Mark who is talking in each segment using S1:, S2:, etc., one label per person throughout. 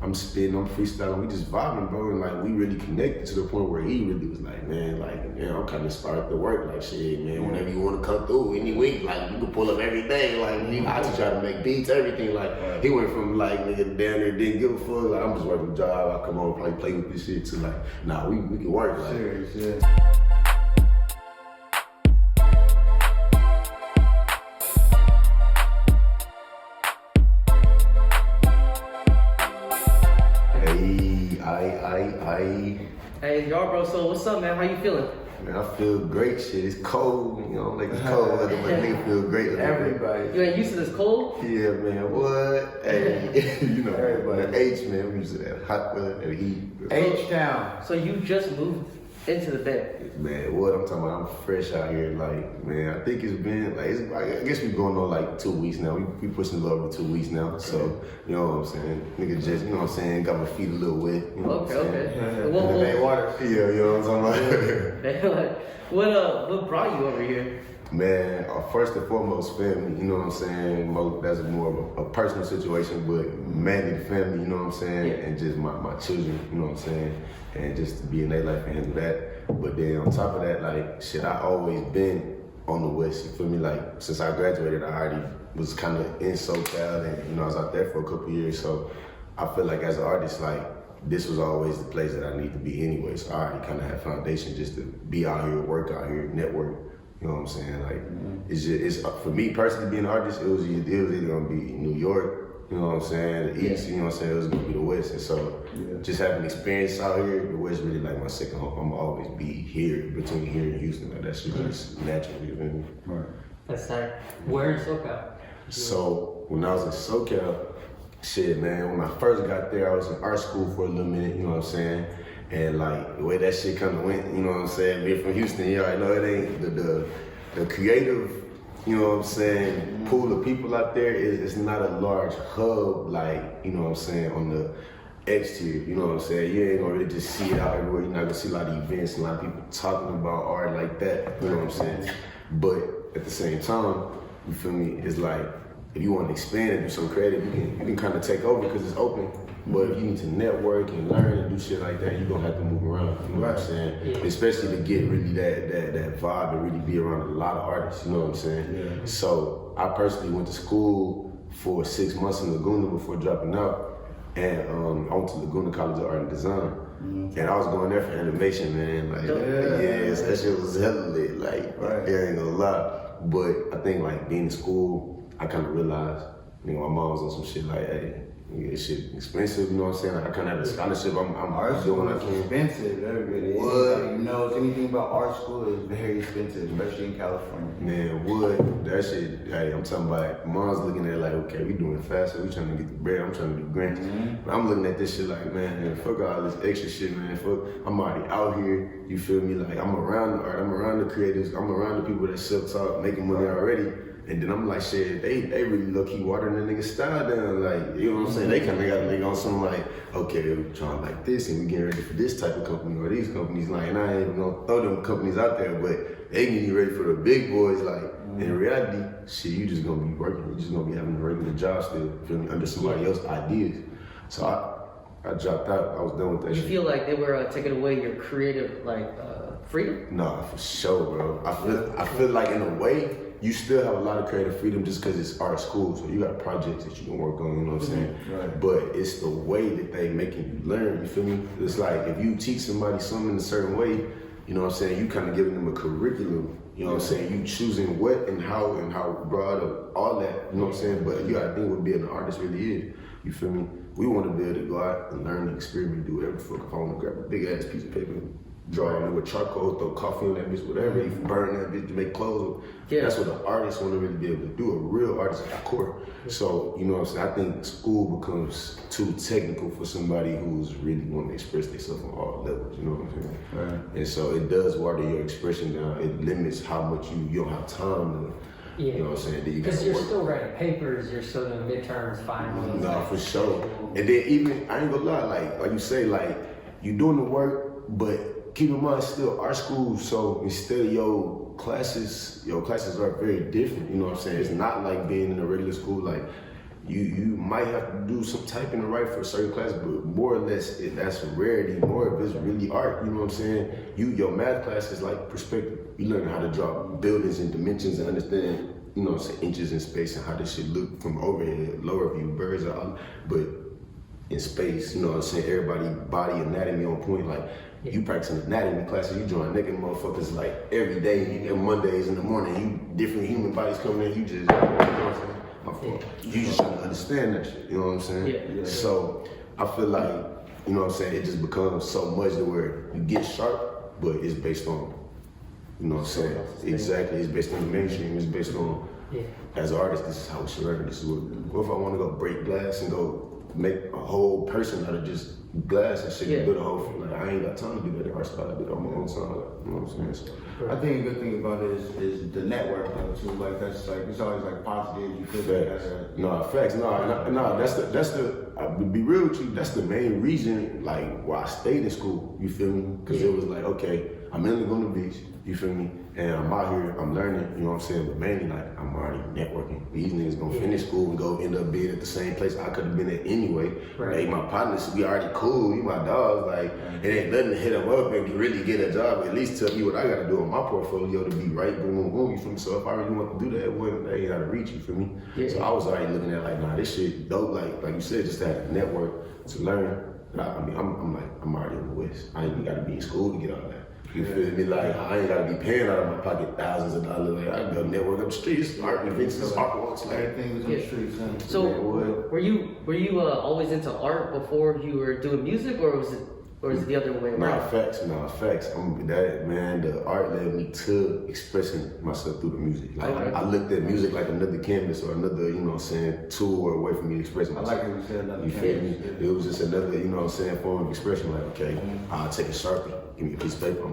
S1: I'm spitting, I'm freestyling, we just vibing, bro, and like we really connected to the point where he really was like, man, I'm kind of inspired to work, like shit, man, whenever you want to come through, any week, like you can pull up everything, like I just try to make beats, everything, like he went from like nigga down there, didn't give a fuck, like I'm just working a job, I come on, probably play with this shit, to like, nah, we can work, like.
S2: Serious,
S3: Hey, Yarbro, so what's up, man? How you feeling?
S1: Man, I feel great, shit. It's cold, you know, like it's cold weather, but nigga feel great. Like
S2: everybody.
S3: You ain't used to this cold?
S1: Yeah, man, what? Hey, you know, everybody. H, man, we used to that hot weather and heat.
S2: H-Town.
S3: So you just moved into the Bay?
S1: Man, what I'm talking about, I'm fresh out here, like, man, I think it's been, like, I guess we going on like 2 weeks now. We pushing a little over 2 weeks now, so, you know what I'm saying? Nigga just, you know what I'm saying, got my feet a little wet, you know what I'm saying?
S3: Okay.
S2: Water.
S1: Yeah, you know what I'm talking about?
S3: What brought you over here?
S1: Man, first and foremost, family, you know what I'm saying? That's more of a personal situation, but mainly family, you know what I'm saying?
S3: Yeah.
S1: And just my children, you know what I'm saying? And just to be in their life and handle that. But then on top of that, like, shit, I always been on the West, you feel me? Like, since I graduated, I already was kind of in SoCal and, you know, I was out there for a couple years. So I feel like as an artist, like, this was always the place that I need to be anyway. So I already kind of had foundation just to be out here, work out here, network. You know what I'm saying? Like, it's for me personally being an artist, it was either gonna be New York, you know what I'm saying, the East, you know what I'm saying, it was gonna be the West. And so just having experience out here, the West really like my second home. I'm always be here, between here and Houston. Like that shit just naturally, you know what I mean?
S3: That's tight. Where in SoCal?
S1: So when I was in SoCal, shit, man, when I first got there, I was in art school for a little minute, you know what I'm saying? And like the way that shit kind of went, you know what I'm saying? Being from Houston, you already know it ain't the creative, you know what I'm saying, pool of people out there is not a large hub like, you know what I'm saying, on the X tier, you know what I'm saying? You ain't gonna really just see it out everywhere. You're not gonna see a lot of events, a lot of people talking about art like that, you know what I'm saying? But at the same time, you feel me, it's like, if you want to expand and do something creative, you can kind of take over because it's open. But if you need to network and learn and do shit like that, you're gonna have to move around, you know what I'm saying?
S3: Yeah.
S1: Especially to get really that vibe and really be around a lot of artists, you know what I'm saying?
S2: Yeah.
S1: So I personally went to school for 6 months in Laguna before dropping out. And I went to Laguna College of Art and Design. And I was going there for animation, man. Like, that shit was hella lit, like, I ain't gonna lie. But I think like being in school, I kind of realized, you know, my mom was on some shit like, hey, this shit expensive, you know what I'm saying? Like, I kind of have a scholarship. I'm
S2: art
S1: doing
S2: school
S1: what I
S2: is
S1: can.
S2: expensive. Everybody who knows anything about art school is very expensive, especially in California.
S1: Man, that shit, hey, I'm talking about, mom's looking at it like, okay, we doing faster, we trying to get the bread, I'm trying to do grants. But I'm looking at this shit like, man, fuck all this extra shit, man. Fuck, I'm already out here, you feel me? Like, I'm around the art, I'm around the creators, I'm around the people that self-talk, making money already. And then I'm like, shit, they really low-key watering the nigga style down. Like, you know what I'm saying? They kind of got a nigga on some like, okay, we're trying like this and we getting ready for this type of company or these companies. Like, and I ain't even gonna throw them companies out there, but they getting ready for the big boys. Like, in reality, shit, you just gonna be working. You just gonna be having a regular job still, feel me, under somebody else's ideas. So I dropped out. I was done with that shit.
S3: You feel like they were taking away your creative, like, freedom?
S1: Nah, for sure, bro. I feel like in a way, you still have a lot of creative freedom just because it's art school. So you got projects that you can work on, you know what I'm saying?
S2: Right.
S1: But it's the way that they making you learn, you feel me? It's like if you teach somebody something in a certain way, you know what I'm saying, you kind of giving them a curriculum, you know what I'm saying? You choosing what and how broad of all that, you know what I'm saying? But you gotta think what being an artist really is, you feel me? We want to be able to go out and learn and experiment, do whatever the fuck. If I want to grab a big ass piece of paper, draw on it with charcoal, throw coffee on that bitch, whatever, you burn that bitch to make clothes.
S3: Yeah. That's
S1: what an artist want to really be able to do, a real artist at the core. So, you know what I'm saying, I think school becomes too technical for somebody who's really wanting to express themselves on all levels, you know what I'm saying?
S2: Right.
S1: And so it does water your expression down. It limits how much you don't have time to, you know what I'm saying?
S4: Because you're still writing papers, you're still doing midterms, finals.
S1: No, for sure. And then even, I ain't gonna lie, like you say, like, you doing the work, but keep in mind, still art school, so instead of your classes are very different, you know what I'm saying? It's not like being in a regular school, like, you might have to do some typing to write for a certain class, but more or less that's a rarity. More of it's really art. You know what I'm saying? Your math class is like perspective. You learn how to draw buildings and dimensions and understand, you know what I'm saying, inches in space and how this shit look from overhead, lower view, birds are, but in space, you know what I'm saying? Everybody body anatomy on point. Like you practicing anatomy classes, you join naked motherfuckers like every day, and Mondays in the morning, you different human bodies coming in, you just, you know what I'm saying? My fault. You just trying to understand that shit, you know what I'm saying?
S3: Yeah.
S1: So I feel like, you know what I'm saying, it just becomes so much to where you get sharp, but it's based on, you know what I'm saying? Exactly, it's based on the mainstream, it's based on, as an artist, this is how we should learn, this is what if I want to go break glass and go make a whole person out of just glass and shit, build a whole, like I ain't got time to do that in art style, I do it on my own time, like, you know what I'm saying? So,
S2: I think a good thing about it is the network though too. Like that's like it's always like positive. You feel like that's
S1: facts. No. That's the. To be real with you, that's the main reason like why I stayed in school. You feel me? Because it was like, okay, I'm mainly going to the beach. You feel me? And I'm out here, I'm learning. You know what I'm saying? But mainly like I'm already networking. These niggas gonna finish school and go end up being at the same place I could have been at anyway. Right. Like my partners, we already cool. You my dogs. Like it ain't nothing to hit them up and really get a job. At least tell me what I gotta do on my portfolio to be right. Boom, boom, boom. You feel me? So if I really want to do that, well, they ain't gotta reach. You feel me? Yeah. So I was already looking at like, nah, this shit dope. Like you said, just to have a network to learn. I mean, I'm already in the West. I ain't even gotta be in school to get all that. You feel me? Like I ain't gotta be paying out of my pocket thousands of dollars. Like I can go network up the streets, art events, art walks, like
S2: everything was on the streets.
S3: So were you always into art before you were doing music, or was it the other way around?
S1: Facts. That man, the art led me to expressing myself through the music. Like I looked at music like another canvas or another, you know what I'm saying, tool or a way for me to express myself.
S2: I like how you said another
S1: canvas. You feel me? It was just another, you know what I'm saying, form of expression. Like, okay, I'll take a Sharpie, give me a piece of paper,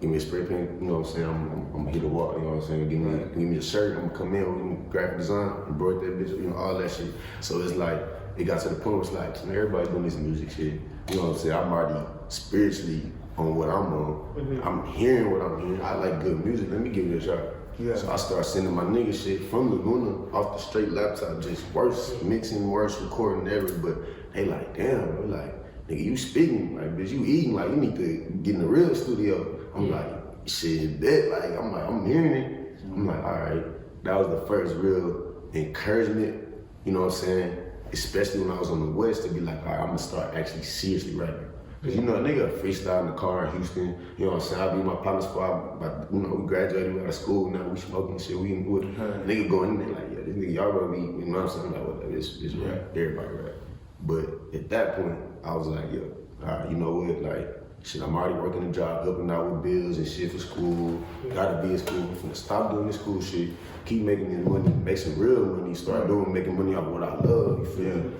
S1: give me a spray paint, you know what I'm saying, I'm gonna hit a wall, you know what I'm saying, give me a shirt, I'm gonna come in with graphic design, embroider that bitch, you know, all that shit. So it's like, it got to the point where it's like, everybody doing this music shit, you know what I'm saying, I'm already spiritually on what I'm on. Mm-hmm. I'm hearing what I'm hearing. I like good music. Let me give it a shot. Yeah. So I start sending my nigga shit from Laguna off the straight laptop, just worse mixing, worse recording, ever. But they like, damn, bro, like, nigga, you speaking, like, bitch, you eating, like, you need to get in the real studio. I'm like, shit, that, like, I'm hearing it. I'm like, all right, that was the first real encouragement, you know what I'm saying? Especially when I was on the West, to be like, all right, I'm gonna start actually seriously rapping. Cause you know, a nigga freestyle in the car in Houston, you know what I'm saying? I be in my partner spot, but you know, we graduated, we out of school, now we smoking shit, we with nigga going in there like, yeah, this nigga Yarbro be, you know what I'm saying? I'm like, whatever, this rap, everybody rap. But at that point, I was like, yo, all right, you know what, like, shit, I'm already working a job, helping out with bills and shit for school, gotta be in school, I'm finna stop doing this school shit, keep making this money, make some real money, start making money off what I love, you feel me?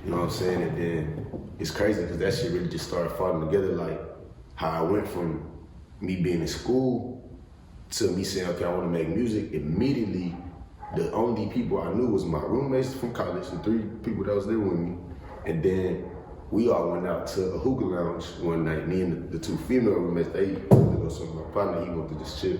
S1: You know what I'm saying? And then it's crazy because that shit really just started falling together, like how I went from me being in school to me saying, okay, I want to make music. Immediately, the only people I knew was my roommates from college, the 3 people that was there with me. And then we all went out to a hookah lounge one night. Me and the 2 female roommates, they wanted to go somewhere. My partner, he wanted to just chill.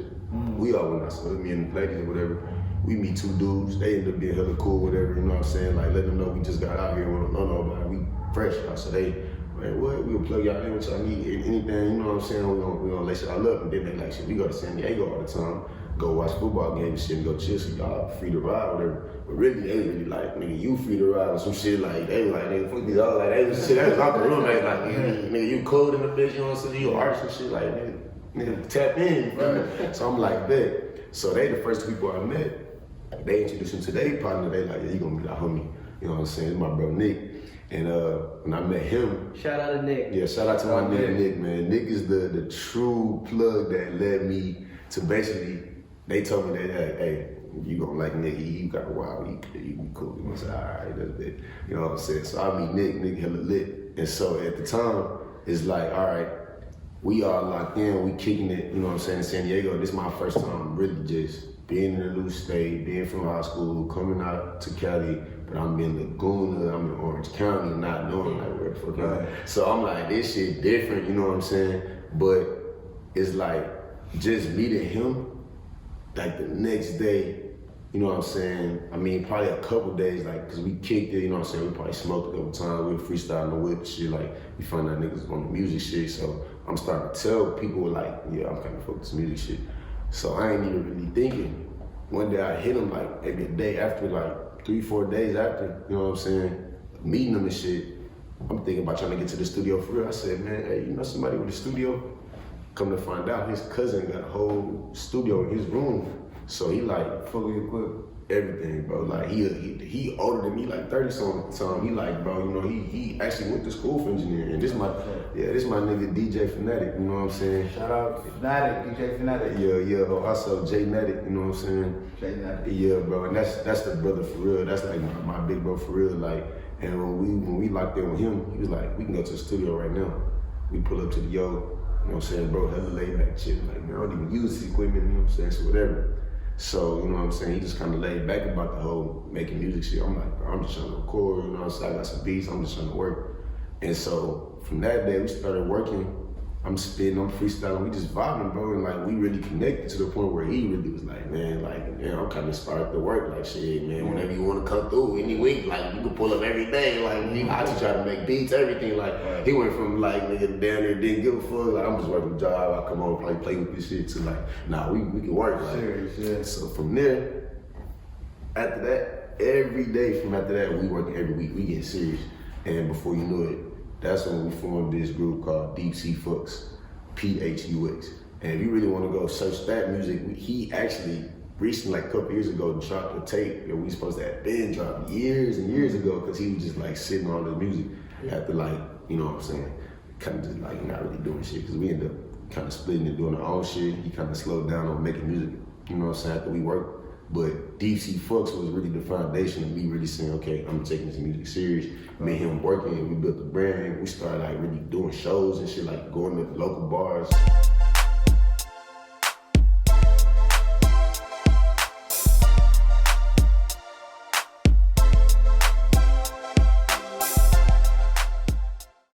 S1: We all went out, so me and the ladies or whatever. We meet 2 dudes, they end up being hella cool, whatever, you know what I'm saying? Like, let them know we just got out here, we don't know about it, we fresh out. So they, man, what? We'll plug y'all in with y'all need, anything, you know what I'm saying? We gonna lace y'all up, and then they like, shit, we go to San Diego all the time, go watch football games and shit, and go chill, so y'all free to ride, whatever. But really, they really like, nigga, you free to ride or some shit, like, they was like, nigga, fuck these all, like, they was shit, they was out the room, like, nigga, you cold in the bitch, you know what I'm saying? You artist and shit, like, nigga, tap in, you feel me? So I'm like, bet. So they the first people I met. They introduced him to their partner. They like, yeah, you gonna be that homie. You know what I'm saying? It's my bro Nick. And when I met him,
S3: shout out to Nick.
S1: Yeah, shout out to my nigga Nick, man. Nick is the true plug that led me to basically. They told me that, hey, you gonna like Nick? You got a wild, you be cool. You know, say, all right, that's it. You know what I'm saying? So I meet Nick. Nick hella lit. And so at the time, it's like, all right, we all locked in. We kicking it. You know what I'm saying? In San Diego, this is my first time really just being in a new state, being from high school, coming out to Cali, but I'm in Laguna, I'm in Orange County, not knowing like where the fuck I'm at. So I'm like, this shit different, you know what I'm saying? But it's like, just meeting him, like the next day, you you know what I'm saying? I mean, probably a couple days, like, cause we kicked it, you know what I'm saying? We probably smoked a couple times, we were freestyling the whip and shit, like, we find out niggas on the music shit, so I'm starting to tell people, like, yeah, I'm kind of focused on music shit. So I ain't even really thinking. One day I hit him, like, maybe a day after, like, 3-4 days after, you know what I'm saying? Meeting him and shit. I'm thinking about trying to get to the studio for real. I said, man, hey, you know somebody with a studio? Come to find out, his cousin got a whole studio in his room. So he like
S2: Fully equipped.
S1: everything, bro. Like he older than me, like 30-something. He like, bro, you know, he actually went to school for engineering. And this my nigga DJ Fanatic, you know what I'm saying?
S2: Shout out Fanatic, DJ Fanatic.
S1: Yeah. Also Jay Natic, you know what I'm saying?
S2: Jay Natic.
S1: Yeah, bro, and that's the brother for real. That's like my big bro for real. Like, and when we locked in with him, he was like, we can go to the studio right now. We pull up to the yo, you know what I'm saying, bro, hella laid back shit. Like, man, I don't even use this equipment, you know what I'm saying, so whatever. So, you know what I'm saying, he just kind of laid back about the whole making music shit. I'm like, bro, I'm just trying to record, you know what I'm saying, I got some beats, I'm just trying to work. And so, from that day, we started working. I'm spitting, I'm freestyling, we just vibing, bro, and like, we really connected to the point where he really was like, man, I'm kind of inspired to work, like, shit, man, whenever you want to come through, any week, like, you can pull up every day, like, I just try to make beats, everything, like, he went from, like, nigga, down there, didn't give a fuck, like, I'm just working a job, I come home, probably play with this shit, to like, nah, we can work, like,
S2: Serious, yeah.
S1: So from there, after that, every day from after that, we working every week, we get serious, and before you knew it, that's when we formed this group called Deep Sea Fucks, PHUX. And if you really want to go search that music, he actually recently, like a couple years ago, dropped a tape that we supposed to have been dropped years and years ago, because he was just like sitting on the music after, like, you know what I'm saying, kind of just like not really doing shit, because we ended up kind of splitting and doing our own shit. He kind of slowed down on making music, you know what I'm saying, after we worked. But Deep Sea Fucks was really the foundation of me really saying, okay, I'm taking this music serious. Me and him working, we built the brand. We started like really doing shows and shit, like going to local bars.